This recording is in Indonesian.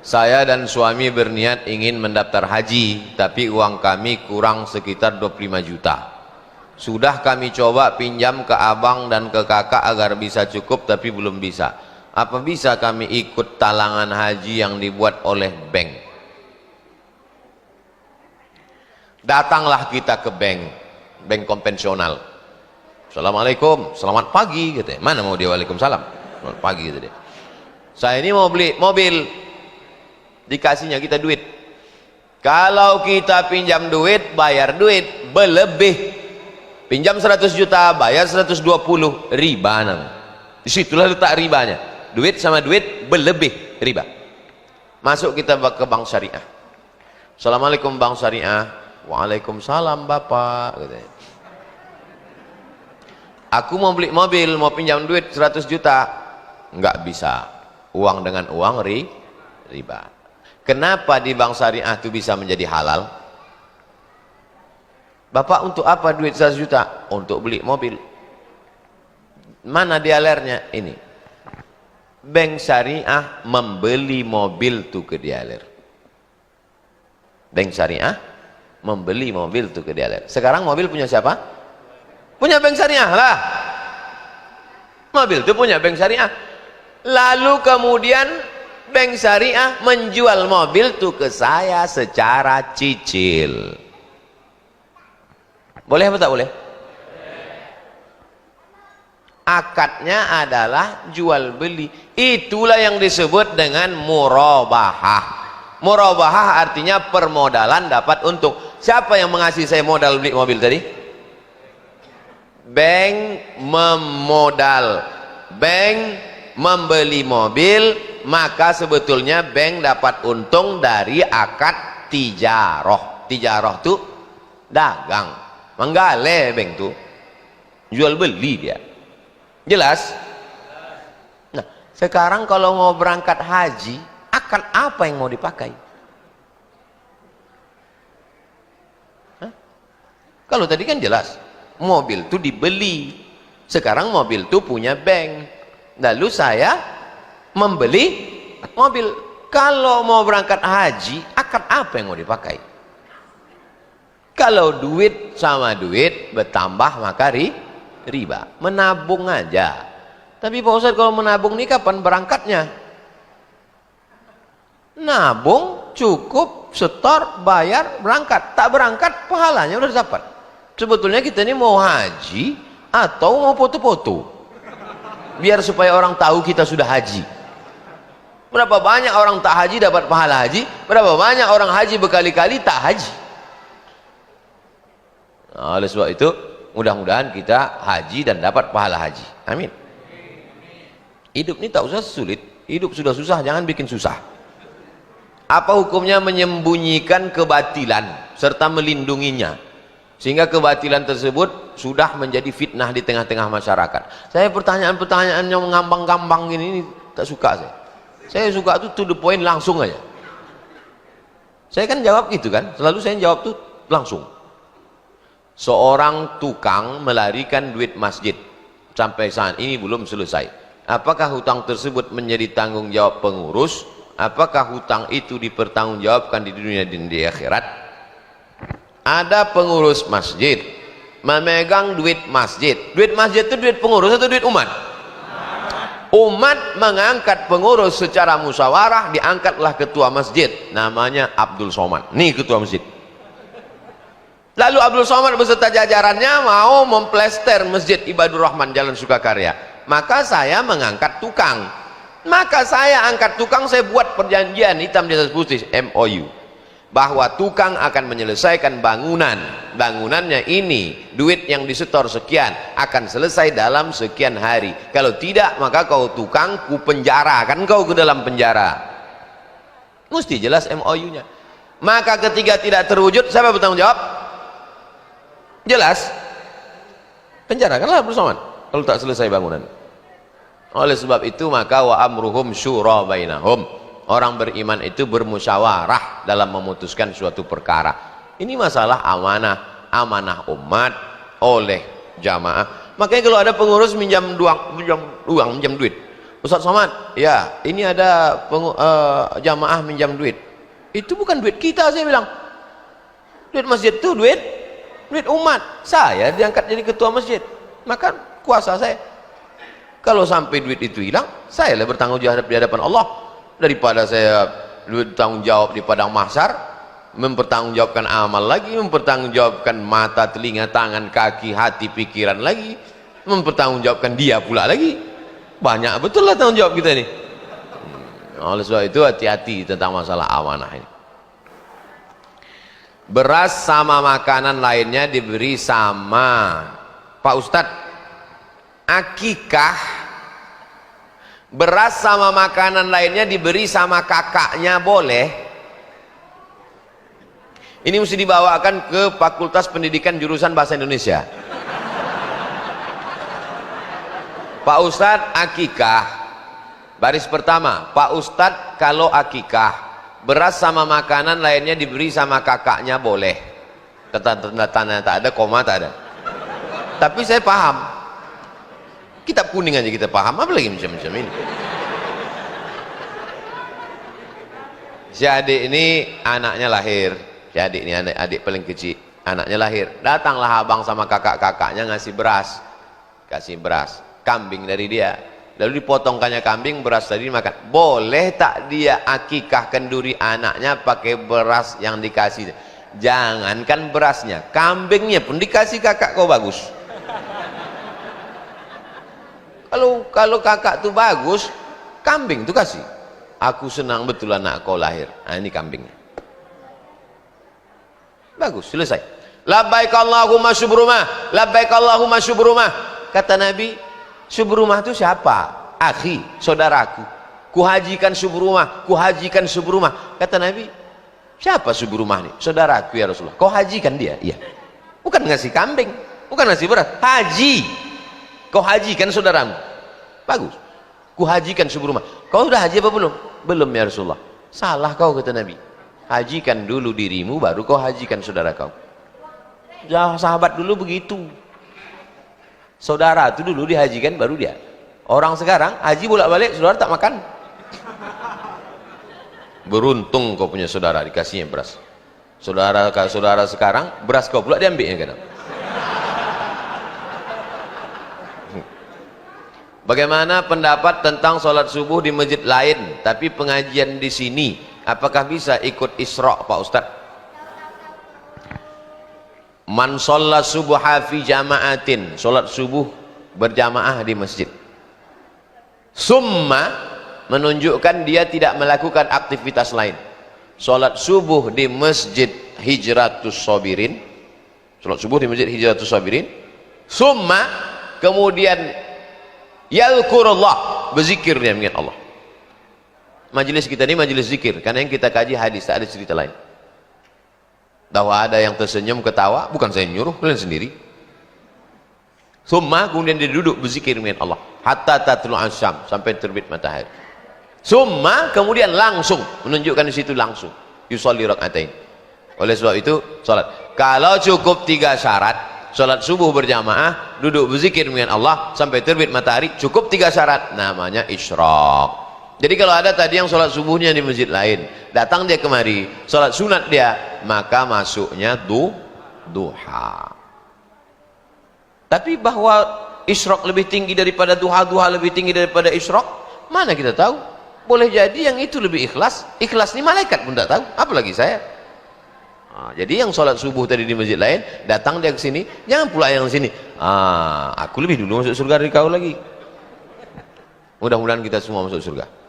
Saya dan suami berniat ingin mendaftar haji, tapi uang kami kurang sekitar 25 juta. Sudah kami coba pinjam ke abang dan ke kakak agar bisa cukup, tapi belum bisa. Apa bisa kami ikut talangan haji yang dibuat oleh bank? Datanglah kita ke bank konvensional. Assalamualaikum, selamat pagi katanya. Mana mau dia waalaikumsalam? Selamat pagi gitu dia. Saya ini mau beli mobil. Dikasihnya kita duit. Kalau kita pinjam duit, bayar duit berlebih. Pinjam 100 juta, bayar 120, riba namanya. Disitulah letak ribanya. Duit sama duit berlebih, riba. Masuk kita ke bank syariah. Assalamualaikum bank syariah. Waalaikumsalam bapak katanya. Aku mau beli mobil, mau pinjam duit 100 juta. Enggak bisa. Uang dengan uang riba. Kenapa di bank syariah itu bisa menjadi halal? Bapak untuk apa duit 100 juta? Untuk beli mobil. Mana dialernya? Ini. Bank syariah membeli mobil tuh ke dialer. Bank syariah membeli mobil tuh ke dialer. Sekarang mobil punya siapa? Punya bank syariah lah. Mobil itu punya bank syariah. Lalu kemudian bank syariah menjual mobil tuh ke saya secara cicil. Boleh apa tak boleh? Akadnya adalah jual beli. Itulah yang disebut dengan murabahah. Murabahah artinya permodalan dapat untung. Siapa yang mengasih saya modal beli mobil tadi? Bank memodal. Bank membeli mobil, maka sebetulnya bank dapat untung dari akad tijaroh. Tijaroh itu dagang, menggale bank itu jual beli dia. Jelas? Nah, sekarang kalau mau berangkat haji, akad apa yang mau dipakai? Hah? Kalau tadi kan jelas, mobil itu dibeli. Sekarang mobil itu punya bank. Lalu saya membeli mobil. Kalau mau berangkat haji, akad apa yang mau dipakai? Kalau duit sama duit bertambah maka riba. Menabung aja. Tapi Pak Ustadz, kalau menabung ini kapan berangkatnya? Nabung cukup, setor, bayar, berangkat. Tak berangkat pahalanya udah dapat. Sebetulnya kita ini mau haji atau mau foto-foto, biar supaya orang tahu kita sudah haji. Berapa banyak orang tak haji dapat pahala haji, berapa banyak orang haji berkali-kali tak haji. Nah, oleh sebab itu mudah-mudahan kita haji dan dapat pahala haji. Amin. Hidup ini tak usah sulit. Hidup sudah susah, jangan bikin susah. Apa hukumnya menyembunyikan kebatilan serta melindunginya, sehingga kebatilan tersebut sudah menjadi fitnah di tengah-tengah masyarakat? Saya pertanyaan-pertanyaan yang ngambang-ngambang ini tak suka saya. Saya suka tuh to the point, langsung aja. Saya kan jawab gitu kan, selalu saya jawab tuh langsung. Seorang tukang melarikan duit masjid sampai saat ini belum selesai. Apakah hutang tersebut menjadi tanggung jawab pengurus? Apakah hutang itu dipertanggungjawabkan di dunia dan di akhirat? Ada pengurus masjid memegang duit masjid. Duit masjid itu duit pengurus atau duit umat? Umat mengangkat pengurus secara musyawarah, diangkatlah ketua masjid, namanya Abdul Somad. Nih ketua masjid. Lalu Abdul Somad beserta jajarannya mau memplester Masjid Ibadur Rahman Jalan Sukakarya. Maka saya mengangkat tukang. Maka saya angkat tukang, saya buat perjanjian hitam di atas putih, MOU, bahwa tukang akan menyelesaikan bangunan. Bangunannya ini, duit yang disetor sekian akan selesai dalam sekian hari. Kalau tidak, maka kau tukang ku penjara, kan kau ke dalam penjara. Mesti jelas MOU-nya. Maka ketika tidak terwujud, siapa bertanggung jawab? Jelas, penjarakanlah bersama kalau tak selesai bangunan. Oleh sebab itu maka wa amruhum syura bainahum, orang beriman itu bermusyawarah dalam memutuskan suatu perkara. Ini masalah amanah umat oleh jamaah. Makanya kalau ada pengurus minjam duit, Ustaz Somad, ya ini ada jamaah minjam duit. Itu bukan duit kita, saya bilang. Duit masjid itu duit umat. Saya diangkat jadi ketua masjid, maka kuasa saya. Kalau sampai duit itu hilang, saya lah bertanggung jawab di hadapan Allah, daripada saya bertanggung jawab di padang mahsyar, mempertanggungjawabkan amal lagi, mempertanggungjawabkan mata, telinga, tangan, kaki, hati, pikiran lagi, mempertanggungjawabkan dia pula lagi. Banyak betul lah tanggung jawab kita ini. Oleh sebab itu hati-hati tentang masalah amanah ini. Beras sama makanan lainnya diberi sama. Pak Ustadz, akikah beras sama makanan lainnya diberi sama kakaknya boleh? Ini mesti dibawakan ke Fakultas Pendidikan Jurusan Bahasa Indonesia. Pak Ustadz, akikah, baris pertama, Pak Ustadz, kalau akikah beras sama makanan lainnya diberi sama kakaknya boleh? Tanda tak ada, koma tak ada. Tapi saya paham, kitab kuning aja kita paham, apalagi macam-macam ini. Si adik ini anaknya lahir, si adik ini adik paling kecil, anaknya lahir, datanglah abang sama kakak-kakaknya ngasih beras, kasih beras kambing dari dia, lalu dipotongkannya kambing, beras tadi makan. Boleh tak dia akikah kenduri anaknya pakai beras yang dikasih? Jangankan berasnya, kambingnya pun dikasih kakak kau bagus. Kalau kakak tuh bagus, kambing tuh kasih. Aku senang betul anak kau lahir. Nah, ini kambingnya. Bagus, selesai. Labbaik Allahumma syubrumah, labbaik Allahumma syubrumah. Kata Nabi, Subrumah itu siapa? Akhi, saudaraku. Kuhajikan Subrumah, kuhajikan Subrumah. Kata Nabi, siapa Subrumah nih? Saudaraku ya Rasulullah. Kau hajikan dia? Iya. Bukan ngasih kambing, bukan ngasih beras, haji. Kau hajikan saudaramu. Bagus. Kuhajikan Subrumah. Kau sudah haji apa belum? Belum ya Rasulullah. Salah kau, kata Nabi. Hajikan dulu dirimu, baru kau hajikan saudara kau. Ya, sahabat dulu begitu. Saudara itu dulu dihajikan baru dia. Orang sekarang haji bolak-balik, saudara tak makan. Beruntung kau punya saudara dikasihnya beras. Saudara sekarang beras kau pula diambilnya kadang. Bagaimana pendapat tentang sholat subuh di masjid lain tapi pengajian di sini? Apakah bisa ikut Isra' Pak Ustadz? Man sholat subuha fi jama'atin, sholat subuh berjamaah di masjid, summa menunjukkan dia tidak melakukan aktivitas lain. Sholat subuh di masjid Hijratus Sabirin, sholat subuh di masjid Hijratus Sabirin, summa kemudian yadhkurullah, berzikir dia mengingat Allah. Majelis kita ini majelis zikir, karena yang kita kaji hadis, tak ada cerita lain. Bahwa ada yang tersenyum ketawa, bukan saya nyuruh, kalian sendiri. Summa kemudian dia duduk berzikir dengan Allah hatta tatlu'as syams, sampai terbit matahari. Summa kemudian langsung menunjukkan di situ langsung yusolli rakaatain. Oleh sebab itu salat, kalau cukup 3 syarat, salat subuh berjamaah, duduk berzikir dengan Allah sampai terbit matahari, cukup 3 syarat, namanya isyraq. Jadi kalau ada tadi yang sholat subuhnya di masjid lain, datang dia kemari, sholat sunat dia, maka masuknya duha. Tapi bahwa isyraq lebih tinggi daripada duha, duha lebih tinggi daripada isyraq, mana kita tahu? Boleh jadi yang itu lebih ikhlas. Ikhlas ini malaikat pun tidak tahu, apalagi saya. Nah, jadi yang sholat subuh tadi di masjid lain, datang dia ke sini, jangan pula yang sini. Aku lebih dulu masuk surga dari kau lagi. Mudah-mudahan kita semua masuk surga.